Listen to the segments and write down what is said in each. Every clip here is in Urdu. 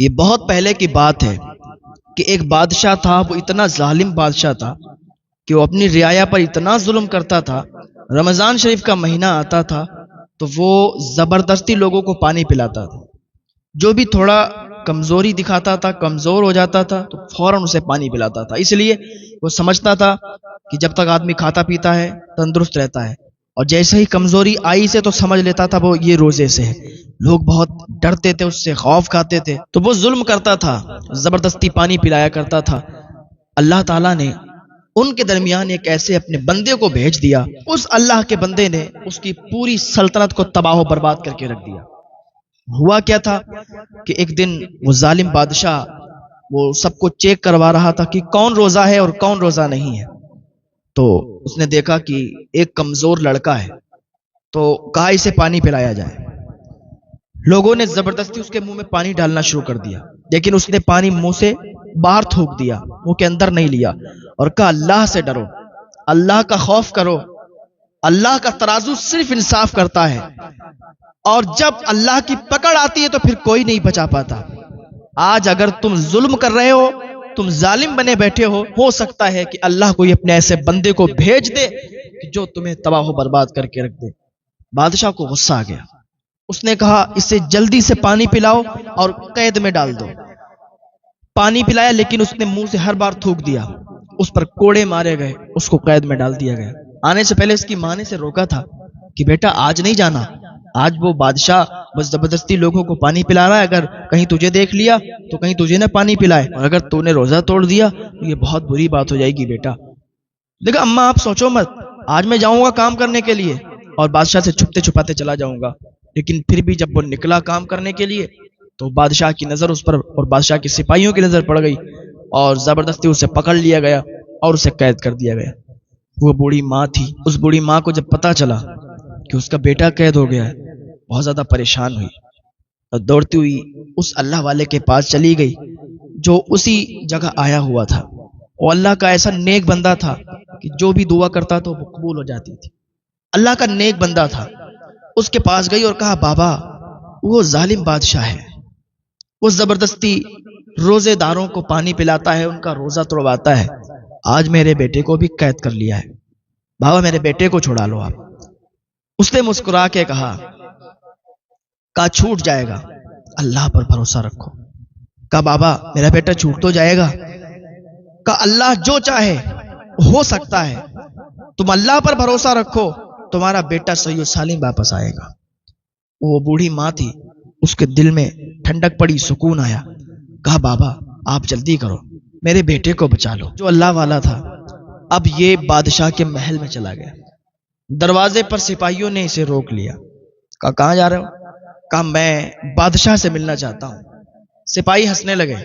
یہ بہت پہلے کی بات ہے کہ ایک بادشاہ تھا، وہ اتنا ظالم بادشاہ تھا کہ وہ اپنی رعایا پر اتنا ظلم کرتا تھا۔ رمضان شریف کا مہینہ آتا تھا تو وہ زبردستی لوگوں کو پانی پلاتا تھا۔ جو بھی تھوڑا کمزوری دکھاتا تھا، کمزور ہو جاتا تھا، تو فوراً اسے پانی پلاتا تھا۔ اس لیے وہ سمجھتا تھا کہ جب تک آدمی کھاتا پیتا ہے تندرست رہتا ہے، اور جیسے ہی کمزوری آئی سے تو سمجھ لیتا تھا وہ یہ روزے سے ہے۔ لوگ بہت ڈرتے تھے اس سے، خوف کھاتے تھے، تو وہ ظلم کرتا تھا، زبردستی پانی پلایا کرتا تھا۔ اللہ تعالیٰ نے ان کے درمیان ایک ایسے اپنے بندے کو بھیج دیا، اس اللہ کے بندے نے اس کی پوری سلطنت کو تباہ و برباد کر کے رکھ دیا۔ ہوا کیا تھا کہ ایک دن وہ ظالم بادشاہ وہ سب کو چیک کروا رہا تھا کہ کون روزہ ہے اور کون روزہ نہیں ہے۔ تو اس نے دیکھا کہ ایک کمزور لڑکا ہے، تو کہا اسے پانی پلایا جائے۔ لوگوں نے زبردستی اس کے منہ میں پانی ڈالنا شروع کر دیا، لیکن اس نے پانی منہ سے باہر تھوک دیا، منہ کے اندر نہیں لیا، اور کہا اللہ سے ڈرو، اللہ کا خوف کرو، اللہ کا ترازو صرف انصاف کرتا ہے، اور جب اللہ کی پکڑ آتی ہے تو پھر کوئی نہیں بچا پاتا۔ آج اگر تم ظلم کر رہے ہو، تم ظالم بنے بیٹھے ہو سکتا ہے کہ اللہ کوئی اپنے ایسے بندے کو بھیج دے کہ جو تمہیں تباہ و برباد کر کے رکھ دے۔ بادشاہ کو غصہ آ گیا، اس نے کہا اسے جلدی سے پانی پلاؤ اور قید میں ڈال دو۔ پانی پلایا، لیکن اس نے منہ سے ہر بار تھوک دیا، اس پر کوڑے مارے گئے، اس کو قید میں ڈال دیا گیا۔ آنے سے پہلے اس کی ماں نے اسے روکا تھا کہ بیٹا آج نہیں جانا، آج وہ بادشاہ بس زبردستی لوگوں کو پانی پلا رہا ہے، اگر کہیں تجھے دیکھ لیا تو کہیں تجھے نہ پانی پلائے، اور اگر تو نے روزہ توڑ دیا تو یہ بہت بری بات ہو جائے گی بیٹا۔ دیکھا اماں آپ سوچو مت، آج میں جاؤں گا کام کرنے کے لیے اور بادشاہ سے چھپتے چھپاتے چلا جاؤں گا۔ لیکن پھر بھی جب وہ نکلا کام کرنے کے لیے تو بادشاہ کی نظر اس پر اور بادشاہ کے سپاہیوں کی نظر پڑ گئی، اور زبردستی اسے پکڑ لیا گیا اور اسے قید کر دیا گیا۔ وہ بوڑھی ماں تھی، اس بوڑھی ماں کو جب پتا چلا کہ اس کا بیٹا قید ہو گیا ہے، بہت زیادہ پریشان ہوئی اور دوڑتی ہوئی اس اللہ والے کے پاس چلی گئی جو اسی جگہ آیا ہوا تھا۔ وہ اللہ کا ایسا نیک بندہ تھا کہ جو بھی دعا کرتا تو وہ قبول ہو جاتی تھی۔ اللہ کا نیک بندہ تھا، اس کے پاس گئی اور کہا بابا وہ ظالم بادشاہ ہے، وہ زبردستی روزے داروں کو پانی پلاتا ہے، ان کا روزہ توڑواتا ہے، آج میرے بیٹے کو بھی قید کر لیا ہے، بابا میرے بیٹے کو چھڑا لو آپ۔ اس نے مسکرا کے کہا چھوٹ جائے گا، اللہ پر بھروسہ رکھو۔ کہا بابا میرا بیٹا چھوٹ تو جائے گا؟ کہا اللہ جو چاہے ہو سکتا ہے، تم اللہ پر بھروسہ رکھو، تمہارا بیٹا صحیح و سالم واپس آئے گا۔ وہ بوڑھی ماں تھی، اس کے دل میں ٹھنڈک پڑی، سکون آیا۔ کہا بابا آپ جلدی کرو، میرے بیٹے کو بچا لو۔ جو اللہ والا تھا اب یہ بادشاہ کے محل میں چلا گیا، دروازے پر سپاہیوں نے اسے روک لیا۔ کہا کہاں جا رہے ہو؟ کہا میں بادشاہ سے ملنا چاہتا ہوں۔ سپاہی ہنسنے لگے۔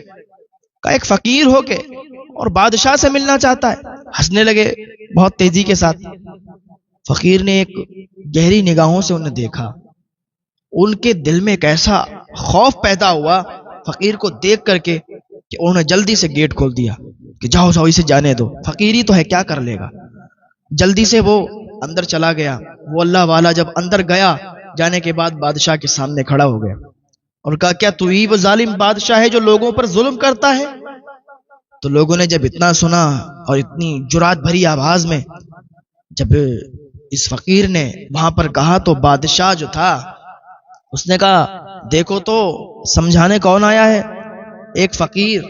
کہا ایک فقیر ہو کے اور بادشاہ سے ملنا چاہتا ہے؟ ہنسنے لگے بہت تیزی کے ساتھ۔ فقیر نے ایک گہری نگاہوں سے انہیں دیکھا، ان کے دل میں ایک ایسا خوف پیدا ہوا فقیر کو دیکھ کر کے کہ انہوں نے جلدی سے گیٹ کھول دیا کہ جاؤ جاؤ اسے جانے دو، فقیری تو ہے کیا کر لے گا۔ جلدی سے وہ اندر چلا گیا۔ وہ اللہ والا جب اندر گیا، جانے کے بعد بادشاہ کے سامنے کھڑا ہو گیا اور کہا کیا تو ہی وہ ظالم بادشاہ ہے جو لوگوں پر ظلم کرتا ہے؟ تو لوگوں نے جب اتنا سنا اور اتنی جرات بھری آواز میں جب اس فقیر نے وہاں پر کہا تو بادشاہ جو تھا اس نے کہا دیکھو تو سمجھانے کون آیا ہے، ایک فقیر،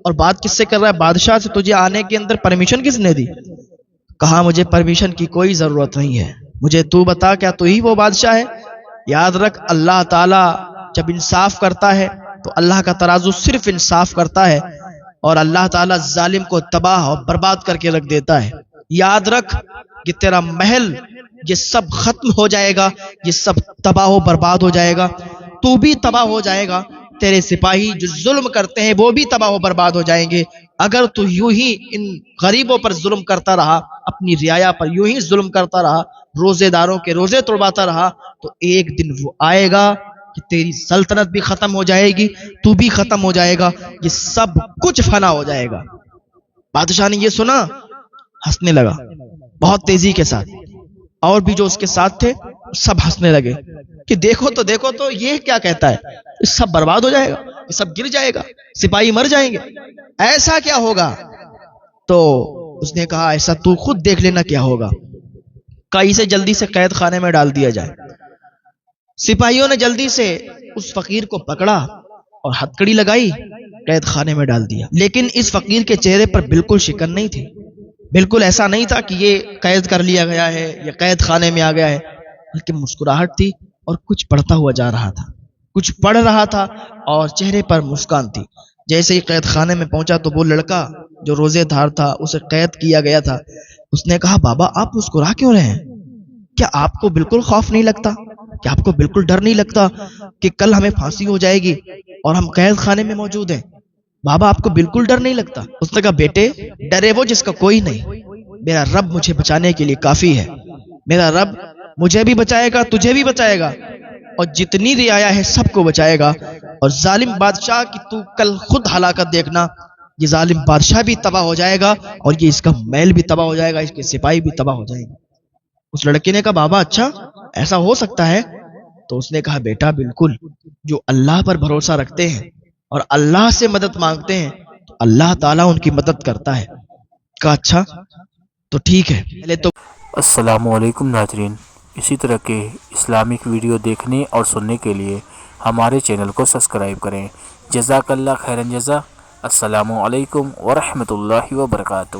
اور بات کس سے کر رہا ہے؟ بادشاہ سے۔ تجھے آنے کے اندر پرمیشن کس نے دی؟ کہا مجھے پرمیشن کی کوئی ضرورت نہیں ہے، مجھے تو بتا کیا تو ہی وہ بادشاہ ہے؟ یاد رکھ اللہ تعالی جب انصاف کرتا ہے تو اللہ کا ترازو صرف انصاف کرتا ہے، اور اللہ تعالی ظالم کو تباہ اور برباد کر کے رکھ دیتا ہے۔ یاد رکھ کہ تیرا محل یہ سب ختم ہو جائے گا، یہ سب تباہ و برباد ہو جائے گا، تو بھی تباہ ہو جائے گا، تیرے سپاہی جو ظلم کرتے ہیں وہ بھی تباہ و برباد ہو جائیں گے۔ اگر تو یوں ہی ان غریبوں پر ظلم کرتا رہا، اپنی رعایا پر یوں ہی ظلم کرتا رہا، روزے داروں کے روزے توڑواتا رہا، تو ایک دن وہ آئے گا کہ تیری سلطنت بھی ختم ہو جائے گی، تو بھی ختم ہو جائے گا، یہ سب کچھ فنا ہو جائے گا۔ بادشاہ نے یہ سنا، ہنسنے لگا بہت تیزی کے ساتھ، اور بھی جو اس کے ساتھ تھے سب ہنسنے لگے کہ دیکھو تو یہ کیا کہتا ہے، یہ سب برباد ہو جائے گا، یہ سب گر جائے گا، سپاہی مر جائیں گے، ایسا کیا ہوگا؟ تو اس نے کہا ایسا تو خود دیکھ لینا کیا ہوگا، کہا اسے جلدی سے قید خانے میں ڈال دیا جائے۔ سپاہیوں نے جلدی سے اس فقیر کو پکڑا اور ہتکڑی لگائی، قید خانے میں ڈال دیا۔ لیکن اس فقیر کے چہرے پر بالکل شکن نہیں تھی، بالکل ایسا نہیں تھا کہ یہ قید کر لیا گیا ہے یا قید خانے میں آ گیا ہے، بلکہ مسکراہٹ تھی اور کچھ پڑھتا ہوا جا رہا تھا، کچھ پڑھ رہا تھا اور چہرے پر مسکان تھی۔ جیسے ہی قید خانے میں پہنچا تو وہ لڑکا جو روزے دار تھا، اسے قید کیا گیا تھا، اس نے کہا بابا آپ مسکرا کیوں رہے ہیں؟ کیا آپ کو بالکل خوف نہیں لگتا؟ کیا آپ کو بالکل ڈر نہیں لگتا کہ کل ہمیں پھانسی ہو جائے گی اور ہم قید خانے میں موجود ہیں؟ بابا آپ کو بالکل ڈر نہیں لگتا؟ اس نے کہا بیٹے ڈرے وہ جس کا کوئی نہیں، میرا رب مجھے بچانے کے لیے کافی ہے، میرا رب مجھے بھی بچائے گا، تجھے بھی بچائے گا، اور جتنی رعایا ہے سب کو بچائے گا، اور ظالم بادشاہ کی تو کل خود ہلاکت دیکھنا، یہ ظالم بادشاہ بھی تباہ ہو جائے گا اور یہ اس کا محل بھی تباہ ہو جائے گا، اس کے سپاہی بھی تباہ ہو جائیں گے۔ اس لڑکے نے کہا بابا اچھا ایسا ہو سکتا ہے؟ تو اس نے کہا بیٹا بالکل، جو اللہ پر بھروسہ رکھتے ہیں اور اللہ سے مدد مانگتے ہیں تو اللہ تعالیٰ ان کی مدد کرتا ہے۔ کہا اچھا تو ٹھیک ہے، پہلے تو السلام علیکم ناظرین، اسی طرح کے اسلامک ویڈیو دیکھنے اور سننے کے لیے ہمارے چینل کو سبسکرائب کریں۔ جزاک اللہ خیرن جزا۔ السلام علیکم ورحمۃ اللہ وبرکاتہ۔